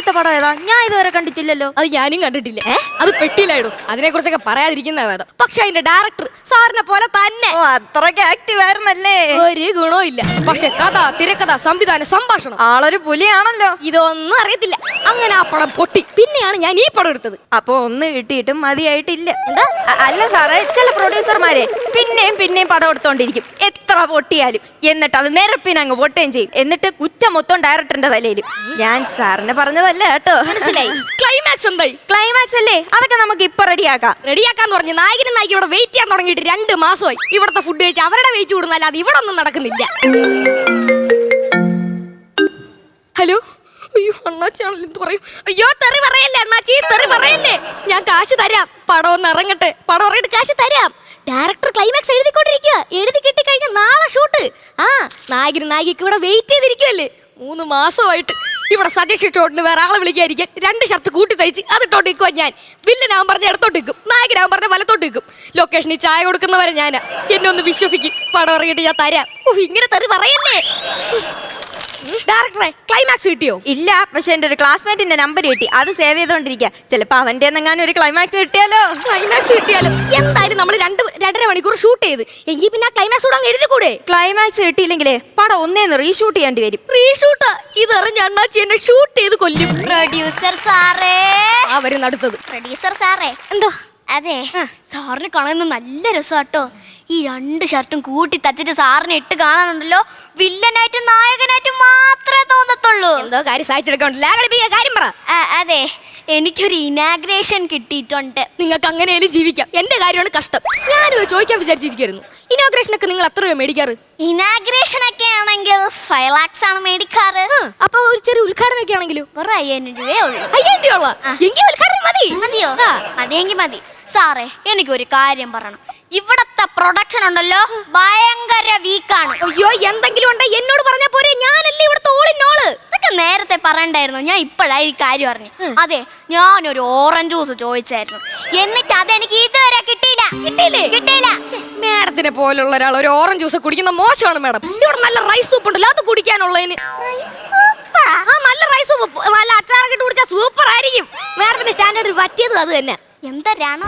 ആദ്യത്തെ പടം ഏതാ? ഞാൻ ഇതുവരെ കണ്ടിട്ടില്ലല്ലോ. അത് ഞാനും കണ്ടിട്ടില്ല. അത് പെട്ടിയിലായിടും. അതിനെ കുറിച്ചൊക്കെ പറയാതിരിക്കുന്ന വേദം. പക്ഷെ അതിന്റെ ഡയറക്ടർ സാറിനെ പോലെ തന്നെ. ഓ, അത്രയ്ക്ക് ആക്റ്റീവ് ആയിരുന്നല്ലേ? ഒരു ഗുണവും ഇല്ല. പക്ഷെ കഥ, തിരക്കഥ, സംവിധാനം, സംഭാഷണം ആളൊരു പുലിയാണല്ലോ. ഇതൊന്നും അറിയത്തില്ല. അങ്ങനെ ആ പടം പൊട്ടി. പിന്നെയാണ് ഞാൻ ഈ പടം എടുത്തത്. അപ്പൊ ഒന്ന് കിട്ടിയിട്ടും മതിയായിട്ടില്ല. അല്ല സാറേ, ചില പ്രൊഡ്യൂസർമാരെ പിന്നെയും പടം എടുത്തോണ്ടിരിക്കും എത്ര പൊട്ടിയാലും. എന്നിട്ട് അത് നിരപ്പിനങ്ങ് പൊട്ടുകയും ചെയ്യും. എന്നിട്ട് കുറ്റം മൊത്തം ഡയറക്ടറിന്റെ തലയിലും. ഞാൻ സാറിന് പറഞ്ഞതല്ല കേട്ടോ. മനസ്സിലായി. ക്ലൈമാക്സ് എന്തായി? ക്ലൈമാക്സ് അല്ലേ, അതൊക്കെ നമുക്ക് ഇപ്പൊ റെഡിയാക്കാന്ന് പറഞ്ഞു. നായകനും നായിക ഇവിടെ വെയിറ്റ് ചെയ്യാൻ തുടങ്ങിയിട്ട് 2 മാസമായി. ഇവിടുത്തെ ഫുഡ് കഴിച്ച് അവരുടെ വെയിറ്റ് കൂടുന്നല്ലാതെ ഇവിടെ ഒന്നും നടക്കുന്നില്ല. ഹലോ, അയ്യോ അണ്ണാച്ചാണല്ലോ എന്ത് പറയും. അയ്യോ തെറി പറയല്ലേ അണ്ണാച്ചി, തെറി പറയല്ലേ. ഞാൻ കാശ് തരാം. പടം ഒന്ന് ഇറങ്ങട്ടെ. പടം ഇറങ്ങിട്ട് കാശ് തരാം. ഡയറക്ടർ ക്ലൈമാക്സ് എഴുതിക്കൊണ്ടിരിക്കുക. എഴുതി കിട്ടിക്കഴിഞ്ഞ നാളെ ഷൂട്ട്. നായകനും നായികക്ക് ഇവിടെ വെയിറ്റ് ചെയ്തിരിക്കുവല്ലേ 3 മാസമായിട്ട്. ഇവിടെ സജസ്റ്റ് ഇട്ടോണ്ട് വേറെ ആളെ വിളിക്കാതിരിക്കാൻ 2 ഷർട്ട് കൂട്ടി തയ്ച്ച് അതിട്ടോട്ട് നിൽക്കുക. ഞാൻ വില്ലനാവൻ പറഞ്ഞ ഇടത്തോട്ട് നിൽക്കും, നായകനാവൻ പറഞ്ഞ വലത്തോട്ട് നിൽക്കും. ലൊക്കേഷനിൽ ചായ കൊടുക്കുന്നവരെ ഞാനാ. എന്നെ ഒന്ന് വിശ്വസിക്കും. പടം ഇറങ്ങിയിട്ട് ഞാൻ തരാം. ഇങ്ങനെ തെറി പറയല്ലേ. ഡയറക്ടറെ ക്ലൈമാക്സ് കിട്ടിയോ? ഇല്ല, പക്ഷെ എന്റെ ഒരു ക്ലാസ്മേറ്റിന്റെ നമ്പർ കിട്ടി. അത് സേവ് ചെയ്തോണ്ടിരിക്കുക. ചിലപ്പോ അവന്റെ ഒരു ക്ലൈമാക്സ് കിട്ടിയാലോ. ക്ലൈമാക്സ് കിട്ടിയാലോ? എന്തായാലും നമ്മൾ 2.5 മണിക്കൂർ ഷൂട്ട് ചെയ്ത്. എങ്കിൽ പിന്നെ ആ ക്ലൈമാക്സ് കൂടെ അങ്ങ് എഴുതിക്കൂടെ? ക്ലൈമാക്സ് കിട്ടിയില്ലെങ്കിലേ പടം ഒന്നേന്ന് റീഷൂട്ട് ചെയ്യേണ്ടി വരും. റീഷൂട്ട്? ഇതറിഞ്ഞ അണ്ണാച്ചി എന്നെ ഷൂട്ട് ചെയ്ത് കൊല്ലും. പ്രൊഡ്യൂസർ സാറേ. അവര് നടത്തത്. പ്രൊഡ്യൂസർ സാറേ. എന്തോ? അതെ, സാറിന് കാണുന്ന നല്ല രസാട്ടോ. ഈ 2 ഷർട്ടും കൂട്ടി തച്ചിട്ട് സാറിനെ ഇട്ട് കാണാനുണ്ടല്ലോ, വില്ലനായിട്ടും നായകനായിട്ടും മാത്രമേ തോന്നത്തുള്ളൂ. എന്തോ കാര്യം സാധിച്ചെടുക്കണ്ടല്ലോ. കാര്യം പറ. അതെ, എനിക്കൊരു ഇനാഗ്രേഷൻ കിട്ടിയിട്ടുണ്ട്. നിങ്ങൾക്ക് അങ്ങനെയാലും ജീവിക്കാം. എന്റെ കാര്യമാണ് കഷ്ടം. ഞാനും ചോദിക്കാൻ വിചാരിച്ചിരിക്കുന്നു. ഇനോഗ്രേഷൻ ഒക്കെ നിങ്ങൾ എത്ര രൂപ മേടിക്കാറ്? ഇനാഗ്രേഷൻ ഒക്കെ ആണെങ്കിൽ 5 lakhs ആണ് മേടിക്കാറ്. അപ്പൊ ഒരു ചെറിയ ഉദ്ഘാടനം ഒക്കെ ആണെങ്കിലും ഒരു 5000 രൂപയേ ഉള്ളൂ. 5000 രൂപ? എങ്കിൽ ഉദ്ഘാടനം മതി. മതിയോ? മതിയെങ്കിൽ മതി. സാറേ, എനിക്കൊരു കാര്യം പറയണം. ഇവിടത്തെ പ്രൊഡക്ഷൻ ഉണ്ടല്ലോ, ഭയങ്കര വീക്കാണ്. അയ്യോ, എന്തെങ്കിലും ഉണ്ടെ എന്നോട് പറഞ്ഞാ പോരെ. ഞാനല്ലേ ഇവിടുത്തെ ഓളിനോള്. ഇതൊക്കെ നേരത്തെ പറയണ്ടായിരുന്നു. ഞാൻ ഇപ്പോഴായി കാര്യം അറിഞ്ഞു. അതെ, ഞാനൊരു ഓറഞ്ച് ജ്യൂസ് ചോദിച്ചായിരുന്നു. എന്നിട്ട് അതെനിക്ക് ഇതുവരെ കിട്ടിയില്ല. കിട്ടിയില്ല. മേഡത്തിനെ പോലുള്ള ഒരാൾ ഒരു ഓറഞ്ച് ജ്യൂസ് കുടിക്കുന്ന മോശമാണ് മേഡം. ഇവിടെ നല്ല റൈസ് സൂപ്പ് ഉണ്ടല്ലോ, അത് കുടിക്കാനുള്ളതിന്. നല്ല റൈസ് സൂപ്പ്, നല്ല അച്ചാറൊക്കെ ഇട്ട് കുടിച്ചാൽ സൂപ്പർ ആയിരിക്കും. മേഡത്തിന്റെ സ്റ്റാൻഡേർഡിൽ പറ്റിയത് അത് തന്നെ. എന്തരാണോ